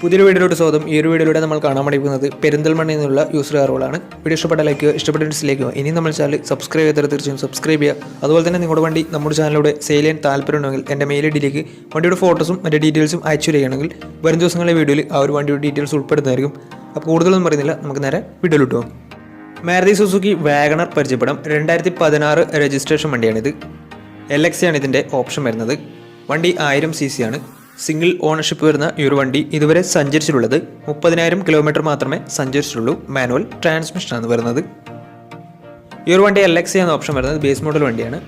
പുതിയൊരു വീഡിയോയിലോട്ട് സ്വാഗതം. ഈ ഒരു വീഡിയോയിലൂടെ നമ്മൾ കാണാൻ പഠിക്കുന്നത് പെരിന്തൽമണ്ണയിൽ നിന്നുള്ള യൂസർ കാറുകളാണ്. വീഡിയോ ഇഷ്ടപ്പെട്ട ലൈക്ക്, ഇഷ്ടപ്പെട്ട ഡിസ്ലൈക്കോ. ഇനി നമ്മൾ ചാനൽ സബ്സ്ക്രൈബ് ചെയ്താൽ തീർച്ചയായും സബ്സ്ക്രൈബ് ചെയ്യുക. അതുപോലെ തന്നെ നിങ്ങളുടെ വണ്ടി നമ്മുടെ ചാനലിലൂടെ സെയിൽ ചെയ്യാൻ താല്പര്യമുണ്ടെങ്കിൽ എൻ്റെ മെയിൽ ഐഡിയിലേക്ക് വണ്ടിയുടെ ഫോട്ടോസും മറ്റു ഡീറ്റെയിൽസും അയച്ചു തരികയാണെങ്കിൽ വരും ദിവസങ്ങളിലെ വീഡിയോയിൽ ആ ഒരു വണ്ടിയുടെ ഡീറ്റെയിൽസ് ഉൾപ്പെടുന്നതായിരിക്കും. അപ്പോൾ കൂടുതലൊന്നും പറയുന്നില്ല, നമുക്ക് നേരെ വീഡിയോയിലോട്ട് പോകാം. മാരുതി സുസുക്കി വാഗണർ പരിചയപ്പെടാം. 2016 രജിസ്ട്രേഷൻ വണ്ടിയാണിത്. LX ആണ് ഇതിൻ്റെ ഓപ്ഷൻ വരുന്നത്. വണ്ടി 1000 cc ആണ്. സിംഗിൾ ഓണർഷിപ്പ് വരുന്ന ഈ ഒരു വണ്ടി ഇതുവരെ സഞ്ചരിച്ചിട്ടുള്ളത് 30,000 കിലോമീറ്റർ മാത്രമേ സഞ്ചരിച്ചിട്ടുള്ളൂ. മാനുവൽ ട്രാൻസ്മിഷനാണ് വരുന്നത്. ഈ ഒരു വണ്ടി LX എന്ന ഓപ്ഷൻ വരുന്നത് ബേസ് മോഡൽ വണ്ടിയാണ്.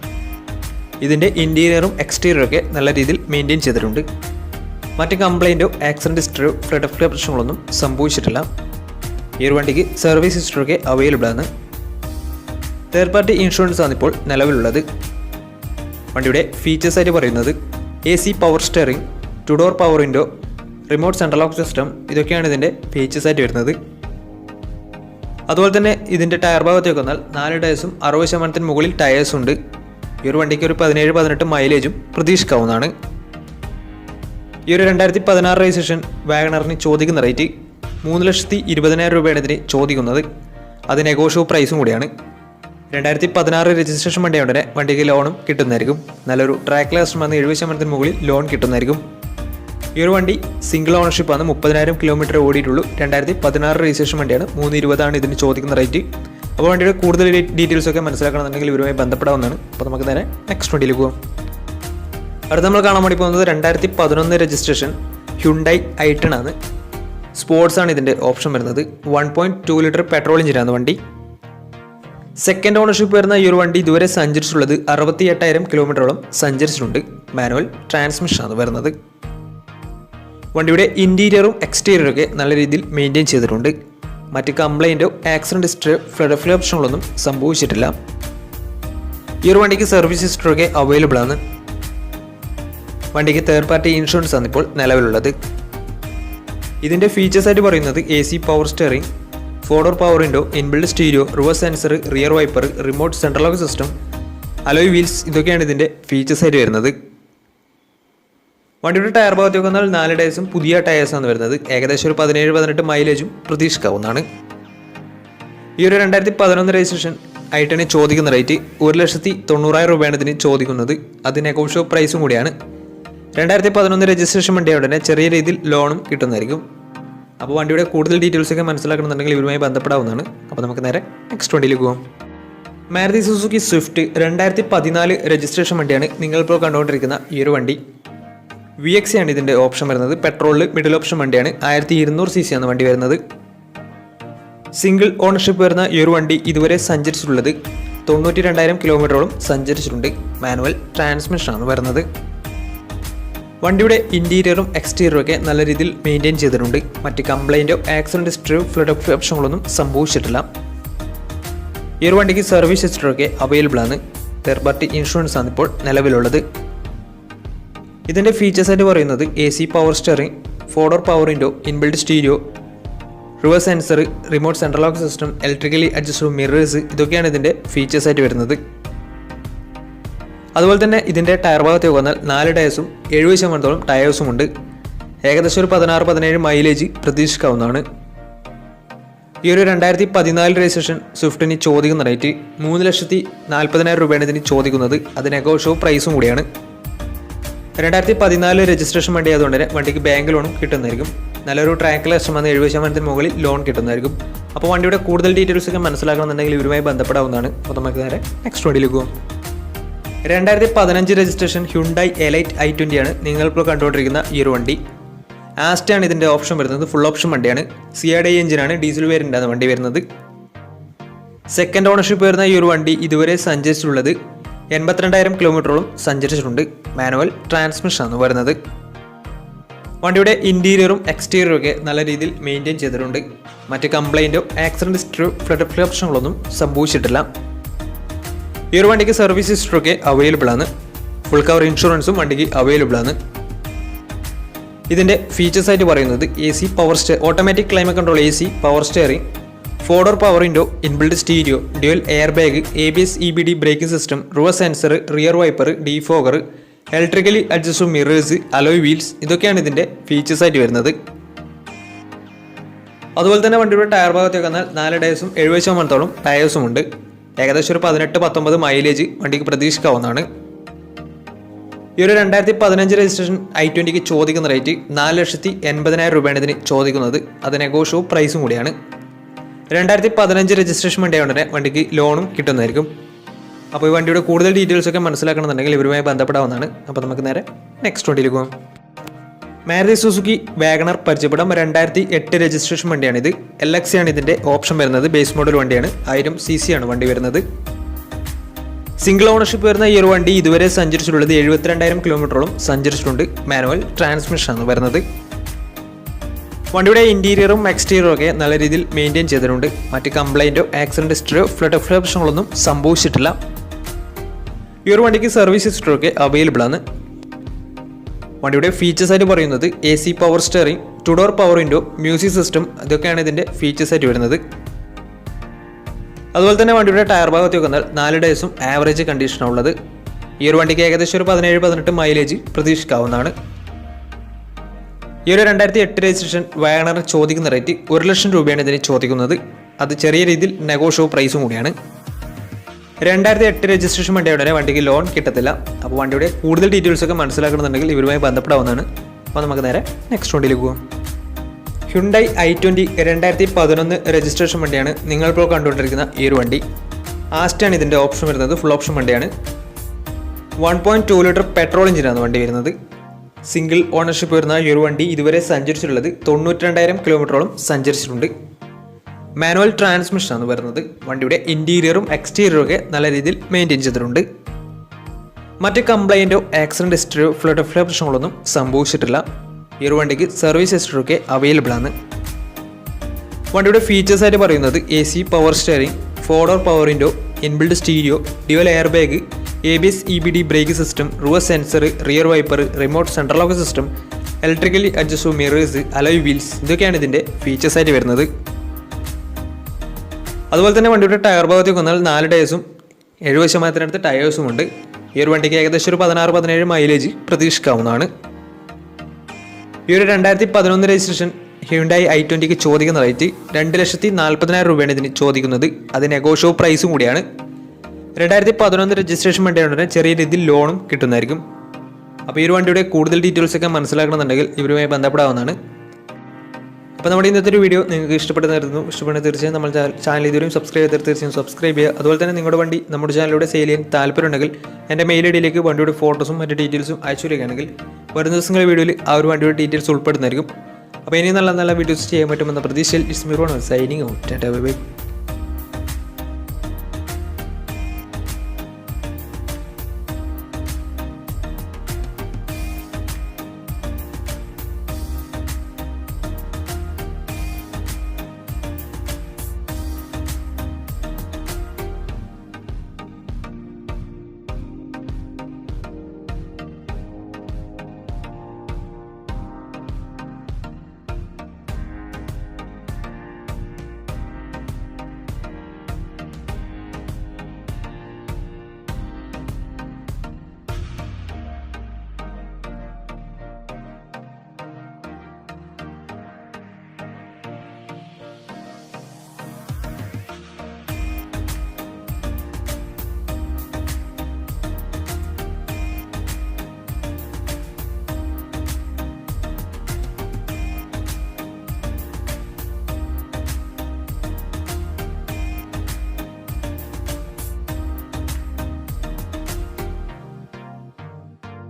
ഇതിൻ്റെ ഇൻറ്റീരിയറും എക്സ്റ്റീരിയറും ഒക്കെ നല്ല രീതിയിൽ മെയിൻറ്റെയിൻ ചെയ്തിട്ടുണ്ട്. മറ്റ് കംപ്ലൈൻറ്റോ ആക്സിഡൻറ്റ് ഹിസ്റ്ററിയോ ഫ്ലഡ് പ്രശ്നങ്ങളൊന്നും സംഭവിച്ചിട്ടില്ല. ഈ ഒരു വണ്ടിക്ക് സർവീസ് ഹിസ്റ്ററൊക്കെ അവൈലബിൾ ആണ്. തേർഡ് പാർട്ടി ഇൻഷുറൻസ് ആണ് ഇപ്പോൾ നിലവിലുള്ളത്. വണ്ടിയുടെ ഫീച്ചേഴ്സായിട്ട് പറയുന്നത് AC power steering, 2 door power window, remote central lock system, ഇതൊക്കെയാണ് ഇതിൻ്റെ ഫീച്ചേഴ്സായിട്ട് വരുന്നത്. അതുപോലെ തന്നെ ഇതിൻ്റെ ടയർ ഭാഗത്തേക്ക് വന്നാൽ 4 ടയേഴ്സും 60% മുകളിൽ ടയേഴ്സും ഉണ്ട്. ഈ ഒരു വണ്ടിക്ക് ഒരു 17-18 മൈലേജും പ്രതീക്ഷിക്കാവുന്നതാണ്. ഈ ഒരു 2016 രജിസ്ട്രേഷൻ വാഗണറിന് ചോദിക്കുന്ന റേറ്റ് 3,20,000 രൂപയാണ് ഇതിന് ചോദിക്കുന്നത്. അത് നെഗോഷ്യബിൾ പ്രൈസും കൂടിയാണ്. 2016 രജിസ്ട്രേഷൻ വണ്ടിയായതുകൊണ്ട് തന്നെ വണ്ടിക്ക് ലോണും കിട്ടുന്നതായിരിക്കും. നല്ലൊരു ട്രാക്ക് ലാസ്റ്റ് വന്ന് 70% മുകളിൽ ലോൺ കിട്ടുന്നതായിരിക്കും. ഈ ഒരു വണ്ടി സിംഗിൾ ഓണർഷിപ്പാണ്. 30,000 കിലോമീറ്റർ ഓടിയിട്ടുള്ളൂ. 2016 രജിസ്ട്രേഷൻ വണ്ടിയാണ്. 320 ഇതിന് ചോദിക്കുന്ന റേറ്റ്. അപ്പോൾ വണ്ടിയുടെ കൂടുതൽ ഡീറ്റെയിൽസ് ഒക്കെ മനസ്സിലാക്കണമെന്നുണ്ടെങ്കിൽ ഇവരുമായി ബന്ധപ്പെടാവുന്നതാണ്. അപ്പോൾ നമുക്ക് നേരെ നെക്സ്റ്റ് വണ്ടിയിലേക്ക് പോകാം. അടുത്ത നമ്മൾ കാണാൻ വേണ്ടി പോകുന്നത് 2011 രജിസ്ട്രേഷൻ ഹ്യുണ്ടായി i10 ആണ്. സ്പോർട്സ് ആണ് ഇതിൻ്റെ ഓപ്ഷൻ വരുന്നത്. 1.2 ലിറ്റർ പെട്രോൾ എഞ്ചിനാണ് വണ്ടി. സെക്കൻഡ് ഓണർഷിപ്പ് വരുന്ന ഈ ഒരു വണ്ടി ഇതുവരെ സഞ്ചരിച്ചിട്ടുള്ളത് 68,000 കിലോമീറ്ററോളം സഞ്ചരിച്ചിട്ടുണ്ട്. മാനുവൽ ട്രാൻസ്മിഷനാണ് വരുന്നത്. വണ്ടിയുടെ ഇൻറ്റീരിയറും എക്സ്റ്റീരിയറും ഒക്കെ നല്ല രീതിയിൽ മെയിൻറ്റെയിൻ ചെയ്തിട്ടുണ്ട്. മറ്റ് കംപ്ലൈൻറ്റോ ആക്സിഡൻറ്റ് ഹിസ്റ്ററിയോ ഫ്ലഡ് പ്രശ്നങ്ങളൊന്നും സംഭവിച്ചിട്ടില്ല. ഈ ഒരു വണ്ടിക്ക് സർവീസ് ഹിസ്റ്ററൊക്കെ അവൈലബിൾ ആണ്. വണ്ടിക്ക് തേർഡ് പാർട്ടി ഇൻഷുറൻസ് ആണ് ഇപ്പോൾ നിലവിലുള്ളത്. ഇതിൻ്റെ ഫീച്ചേഴ്സായിട്ട് പറയുന്നത് AC power steering, 4 door power window, inbuilt stereo, reverse sensor, rear wiper, remote central lock system, alloy wheels, ഇതൊക്കെയാണ് ഇതിൻ്റെ ഫീച്ചേഴ്സായിട്ട് വരുന്നത്. വണ്ടിയുടെ ടയർ ഭാഗത്തേക്ക് വന്നാൽ 4 ടയേഴ്സും പുതിയ ടയേഴ്സാണ് വരുന്നത്. ഏകദേശം ഒരു 17-18 മൈലേജും പ്രതീക്ഷിക്കാവുന്നതാണ്. ഈ ഒരു 2011 രജിസ്ട്രേഷൻ i10 ചോദിക്കുന്ന റേറ്റ് 1,90,000 രൂപയാണ് ഇതിന് ചോദിക്കുന്നത്. അത് നെഗോഷ്യബിൾ പ്രൈസും കൂടിയാണ്. 2011 രജിസ്ട്രേഷൻ വണ്ടിയായതുകൊണ്ട് തന്നെ ചെറിയ രീതിയിൽ ലോണും കിട്ടുന്നതായിരിക്കും. അപ്പോൾ വണ്ടിയുടെ കൂടുതൽ ഡീറ്റെയിൽസ് ഒക്കെ മനസ്സിലാക്കണമെന്നുണ്ടെങ്കിൽ ഇവരുമായി ബന്ധപ്പെടാവുന്നതാണ്. അപ്പോൾ നമുക്ക് നേരെ നെക്സ്റ്റ് വണ്ടിയിലേക്ക് പോകാം. മാരുതി സുസുക്കി സ്വിഫ്റ്റ് 2014 രജിസ്ട്രേഷൻ വണ്ടിയാണ് നിങ്ങളിപ്പോൾ കണ്ടുകൊണ്ടിരിക്കുന്ന ഈ ഒരു വണ്ടി. VX ആണ് ഇതിൻ്റെ ഓപ്ഷൻ വരുന്നത്. പെട്രോളിൽ മിഡിൽ ഓപ്ഷൻ വണ്ടിയാണ്. 1200 cc ആണ് വണ്ടി വരുന്നത്. സിംഗിൾ ഓണർഷിപ്പ് വരുന്ന ഈ ഒരു വണ്ടി ഇതുവരെ സഞ്ചരിച്ചിട്ടുള്ളത് 92,000 കിലോമീറ്ററോളം സഞ്ചരിച്ചിട്ടുണ്ട്. മാനുവൽ ട്രാൻസ്മിഷനാണ് വരുന്നത്. വണ്ടിയുടെ ഇൻറ്റീരിയറും എക്സ്റ്റീരിയറും ഒക്കെ നല്ല രീതിയിൽ മെയിൻറ്റെയിൻ ചെയ്തിട്ടുണ്ട്. മറ്റ് കംപ്ലൈൻറ്റോ ആക്സിഡൻറ്റ് ഹിസ്റ്ററിയോ ഫ്ലഡ് പ്രശ്നങ്ങളൊന്നും സംഭവിച്ചിട്ടില്ല. ഈ ഒരു വണ്ടിക്ക് സർവീസ് ഹിസ്റ്ററൊക്കെ അവൈലബിൾ ആണ്. തേർഡ് പാർട്ടി ഇൻഷുറൻസ് ആണ് ഇപ്പോൾ നിലവിലുള്ളത്. ഇതിൻ്റെ ഫീച്ചേഴ്സായിട്ട് പറയുന്നത് AC power steering, 4 door power window, inbuilt stereo, reverse sensor, remote central lock system, electrically adjustable mirrors, ഇതൊക്കെയാണ് ഇതിൻ്റെ ഫീച്ചേഴ്സായിട്ട് വരുന്നത്. അതുപോലെ തന്നെ ഇതിൻ്റെ ടയർ ഭാഗത്തേക്ക് വന്നാൽ 4 ടയേഴ്സും 70% ടയേഴ്സും ഉണ്ട്. ഏകദേശം ഒരു 16-17 മൈലേജ് പ്രതീക്ഷിക്കാവുന്നതാണ്. ഈ ഒരു 2014 രജിസ്ട്രേഷൻ സ്വിഫ്റ്റിന് ചോദിക്കുന്ന റേറ്റ് 3,40,000 രൂപയാണ് ഇതിന് ചോദിക്കുന്നത്. അത് നെഗോഷ്യബിൾ പ്രൈസും കൂടിയാണ്. 2014 രജിസ്ട്രേഷൻ വണ്ടി ആയതുകൊണ്ട് തന്നെ വണ്ടിക്ക് ബാങ്ക് ലോണും കിട്ടുന്നതായിരിക്കും. നല്ലൊരു ട്രാക്ക് ലാസ്റ്റ് വന്ന് 70% മുകളിൽ ലോൺ കിട്ടുന്നതായിരിക്കും. അപ്പോൾ വണ്ടിയുടെ കൂടുതൽ ഡീറ്റെയിൽസ് ഒക്കെ മനസ്സിലാക്കണമെന്നുണ്ടെങ്കിൽ ഇവരുമായി ബന്ധപ്പെടാവുന്നതാണ്. അപ്പോൾ നമുക്ക് നേരെ നെക്സ്റ്റ് വണ്ടിയിലേക്ക് പോകും. 2015 രജിസ്ട്രേഷൻ ഹ്യുണ്ടായി എലൈറ്റ് i20 ആണ് നിങ്ങളിപ്പോൾ കണ്ടുകൊണ്ടിരിക്കുന്ന ഈ ഒരു വണ്ടി. ആസ്റ്റയാണ് ഇതിൻ്റെ ഓപ്ഷൻ വരുന്നത്. ഫുൾ ഓപ്ഷൻ വണ്ടിയാണ്. CRDI എഞ്ചിനാണ്. ഡീസൽ വേരിയൻ്റാണ് വണ്ടി വരുന്നത്. സെക്കൻഡ് ഓണർഷിപ്പ് വരുന്ന ഈ ഒരു വണ്ടി ഇതുവരെ സഞ്ചരിച്ചിട്ടുള്ളത് 82,000 കിലോമീറ്ററോളം സഞ്ചരിച്ചിട്ടുണ്ട്. മാനുവൽ ട്രാൻസ്മിഷനാണ് വരുന്നത്. വണ്ടിയുടെ ഇൻറ്റീരിയറും എക്സ്റ്റീരിയറും ഒക്കെ നല്ല രീതിയിൽ മെയിൻറ്റെയിൻ ചെയ്തിട്ടുണ്ട്. മറ്റ് കംപ്ലൈൻറ്റോ ആക്സിഡൻറ്റ് ഹിസ്റ്ററിയോ ഫ്ലഡ് പ്രശ്നങ്ങളൊന്നും സംഭവിച്ചിട്ടില്ല. ഈ ഒരു വണ്ടിക്ക് സർവീസ് ഹിസ്റ്ററൊക്കെ അവൈലബിൾ ആണ്. ഫുൾ കവർ ഇൻഷുറൻസും വണ്ടിക്ക് അവൈലബിൾ ആണ്. ഇതിൻ്റെ ഫീച്ചേഴ്സായിട്ട് പറയുന്നത് AC power automatic climate control, AC power steering, 4 door power window, inbuilt stereo, dual air bag, ABS EBD braking system, reverse sensor, rear wiper, defogger, electrically adjustable mirrors, alloy wheels, ഇതൊക്കെയാണ് ഇതിൻ്റെ features ആയിട്ട് വരുന്നത്. അതുപോലെ തന്നെ വണ്ടിയുടെ tyre ഭാഗത്തേക്ക് വന്നാൽ 4 ടയേഴ്സും 70% ടയേഴ്സും ഉണ്ട്. ഏകദേശം ഒരു 18-19 മൈലേജ് വണ്ടിക്ക് പ്രതീക്ഷിക്കാവുന്നതാണ്. ഈ ഒരു 2015 രജിസ്ട്രേഷൻ i20ക്ക് ചോദിക്കുന്ന റേറ്റ് 4,80,000 രൂപയാണ് ഇതിന് ചോദിക്കുന്നത്. അത് നെഗോഷ്യബിൾ പ്രൈസും കൂടിയാണ്. 2015 രജിസ്ട്രേഷൻ വണ്ടിയായതുകൊണ്ട് തന്നെ വണ്ടിക്ക് ലോണും കിട്ടുന്നതായിരിക്കും. അപ്പോൾ ഈ വണ്ടിയുടെ കൂടുതൽ ഡീറ്റെയിൽസ് ഒക്കെ മനസ്സിലാക്കണമെന്നുണ്ടെങ്കിൽ ഇവരുമായി ബന്ധപ്പെടാവുന്നതാണ്. അപ്പോൾ നമുക്ക് നേരെ നെക്സ്റ്റ് വണ്ടിയിൽ പോകാം. മാരുതി സുസുക്കി വാഗണർ പരിചയപ്പെടാം. 2008 രജിസ്ട്രേഷൻ വണ്ടിയാണിത്. LX ആണ് ഇതിൻ്റെ ഓപ്ഷൻ വരുന്നത്. ബേസ് മോഡൽ വണ്ടിയാണ്. 1000 cc ആണ് വണ്ടി വരുന്നത്. സിംഗിൾ ഓണർഷിപ്പ് വരുന്ന ഈ ഒരു വണ്ടി ഇതുവരെ സഞ്ചരിച്ചിട്ടുള്ളത് 72,000 കിലോമീറ്ററോളം സഞ്ചരിച്ചിട്ടുണ്ട്. മാനുവൽ ട്രാൻസ്മിഷൻ ആണ് വരുന്നത്. വണ്ടിയുടെ ഇന്റീരിയറും എക്സ്റ്റീരിയറും ഒക്കെ നല്ല രീതിയിൽ മെയിൻറ്റെയിൻ ചെയ്തിട്ടുണ്ട്. മറ്റ് കംപ്ലൈൻറ്റോ ആക്സിഡന്റ് ഹിസ്റ്ററിയോ ഫ്ലഡ് പ്രശ്നങ്ങളൊന്നും സംഭവിച്ചിട്ടില്ല. ഈ ഒരു വണ്ടിക്ക് സർവീസ് ഹിസ്റ്ററിയൊക്കെ അവൈലബിൾ ആണ്. വണ്ടിയുടെ ഫീച്ചേഴ്സ് ആയിട്ട് പറയുന്നത് AC power steering, 2 door power window, music system, ഇതൊക്കെയാണ് ഇതിൻ്റെ ഫീച്ചേഴ്സ് ആയിട്ട് വരുന്നത്. അതുപോലെ തന്നെ വണ്ടിയുടെ ടയർ ഭാഗത്തേക്ക് വന്നാൽ 4 ടയേഴ്സും ആവറേജ് കണ്ടീഷനാണ് ഉള്ളത്. ഈ ഒരു വണ്ടിക്ക് ഏകദേശം ഒരു 17-18 മൈലേജ് പ്രതീക്ഷിക്കാവുന്നതാണ്. ഈ ഒരു 2008 രജിസ്ട്രേഷൻ വാഗണർ ചോദിക്കുന്ന റേറ്റ് 1,00,000 രൂപയാണ് ഇതിന് ചോദിക്കുന്നത്. അത് ചെറിയ രീതിയിൽ നെഗോഷ്യബിൾ പ്രൈസും കൂടിയാണ്. 2008 രജിസ്ട്രേഷൻ വണ്ടിയുടെ വണ്ടിക്ക് ലോൺ കിട്ടത്തില്ല. അപ്പോൾ വണ്ടിയുടെ കൂടുതൽ ഡീറ്റെയിൽസ് ഒക്കെ മനസ്സിലാക്കണമെന്നുണ്ടെങ്കിൽ ഇവരുമായി ബന്ധപ്പെടാവുന്നതാണ്. അപ്പോൾ നമുക്ക് നേരെ നെക്സ്റ്റ് വണ്ടിയിലേക്ക് പോകാം. ഹ്യുണ്ടായി i20 2011 രജിസ്ട്രേഷൻ വണ്ടിയാണ് നിങ്ങളിപ്പോൾ കണ്ടുകൊണ്ടിരിക്കുന്ന ഈ ഒരു വണ്ടി. ആസ്റ്റാണ് ഇതിൻ്റെ ഓപ്ഷൻ വരുന്നത്. ഫുൾ ഓപ്ഷൻ വണ്ടിയാണ്. 1.2 ലിറ്റർ പെട്രോൾ എഞ്ചിനാണ് വണ്ടി വരുന്നത്. സിംഗിൾ ഓണർഷിപ്പ് വരുന്ന ഈ ഒരു വണ്ടി ഇതുവരെ സഞ്ചരിച്ചിട്ടുള്ളത് 92,000 കിലോമീറ്ററോളം സഞ്ചരിച്ചിട്ടുണ്ട്. മാനുവൽ ട്രാൻസ്മിഷൻ ആണ് വരുന്നത്. വണ്ടിയുടെ ഇന്റീരിയറും എക്സ്റ്റീരിയറും ഒക്കെ നല്ല രീതിയിൽ മെയിൻറ്റെയിൻ ചെയ്തിട്ടുണ്ട്. മറ്റ് കംപ്ലൈൻറ്റോ ആക്സിഡന്റ് ഹിസ്റ്ററിയോ ഫ്ലഡ് പ്രശ്നങ്ങളൊന്നും സംഭവിച്ചിട്ടില്ല. ഈ ഒരു വണ്ടിക്ക് സർവീസ് ഹിസ്റ്ററിയൊക്കെ അവൈലബിൾ ആണ്. വണ്ടിയുടെ ഫീച്ചേഴ്സ് ആയിട്ട് പറയുന്നത് AC power steering, 4 door power window, inbuilt stereo, dual air bag, ABS EBD braking system, reverse sensor, rear wiper, remote central lock system, electrically adjustable mirrors, alloy wheels, ഇതൊക്കെയാണ് ഇതിൻ്റെ features ആയിട്ട് വരുന്നത്. അതുപോലെ തന്നെ വണ്ടിയുടെ ടയർ ഭാഗത്തേക്ക് വന്നാൽ 4 ടയേഴ്സും 70% ടയേഴ്സും ഉണ്ട്. ഈ ഒരു വണ്ടിക്ക് ഏകദേശം ഒരു 16-17 മൈലേജ് പ്രതീക്ഷിക്കാവുന്നതാണ്. ഈ ഒരു 2011 രജിസ്ട്രേഷൻ ഹ്യുണ്ടായി i20ക്ക് ചോദിക്കുന്ന റേറ്റ് 2,40,000 രൂപയാണ് ഇതിന് ചോദിക്കുന്നത്. അത് നെഗോഷ്യബിൾ പ്രൈസും കൂടിയാണ്. 2011 രജിസ്ട്രേഷൻ വണ്ടിയാണെങ്കിൽ ചെറിയ രീതിയിൽ ലോണും കിട്ടുന്നതായിരിക്കും. അപ്പോൾ ഈ ഒരു വണ്ടിയുടെ കൂടുതൽ ഡീറ്റെയിൽസ് ഒക്കെ മനസ്സിലാക്കണമെന്നുണ്ടെങ്കിൽ ഇവരുമായി ബന്ധപ്പെടാവുന്നതാണ്. അപ്പോൾ നമ്മുടെ ഇന്നത്തെ ഒരു വീഡിയോ നിങ്ങൾക്ക് ഇഷ്ടപ്പെടുന്നതായിരുന്നു. ഇഷ്ടപ്പെടുന്ന തീർച്ചയായും നമ്മൾ ചാനൽ ഇതുവരെയും സബ്സ്ക്രൈബ് ചെയ്താൽ തീർച്ചയായും സബ്സ്ക്രൈബ് ചെയ്യുക. അതുപോലെ തന്നെ നിങ്ങളുടെ വണ്ടി നമ്മുടെ ചാനലിലൂടെ സെയിൽ ചെയ്യാൻ താല്പര്യമുണ്ടെങ്കിൽ എൻ്റെ മെയിൽ ഐഡിയിലേക്ക് വണ്ടിയുടെ ഫോട്ടോസും മറ്റ് ഡീറ്റെയിൽസും അയച്ചു വരികയാണെങ്കിൽ വരുന്ന ദിവസങ്ങളുടെ വീഡിയോയിൽ ആ ഒരു വണ്ടിയുടെ ഡീറ്റെയിൽസ് ഉൾപ്പെടുന്നതായിരിക്കും. അപ്പോൾ ഇനി നല്ല നല്ല വീഡിയോസ് ചെയ്യാൻ പറ്റുമെന്ന പ്രതീക്ഷയിൽ it's me Ron signing out. Tata bye bye.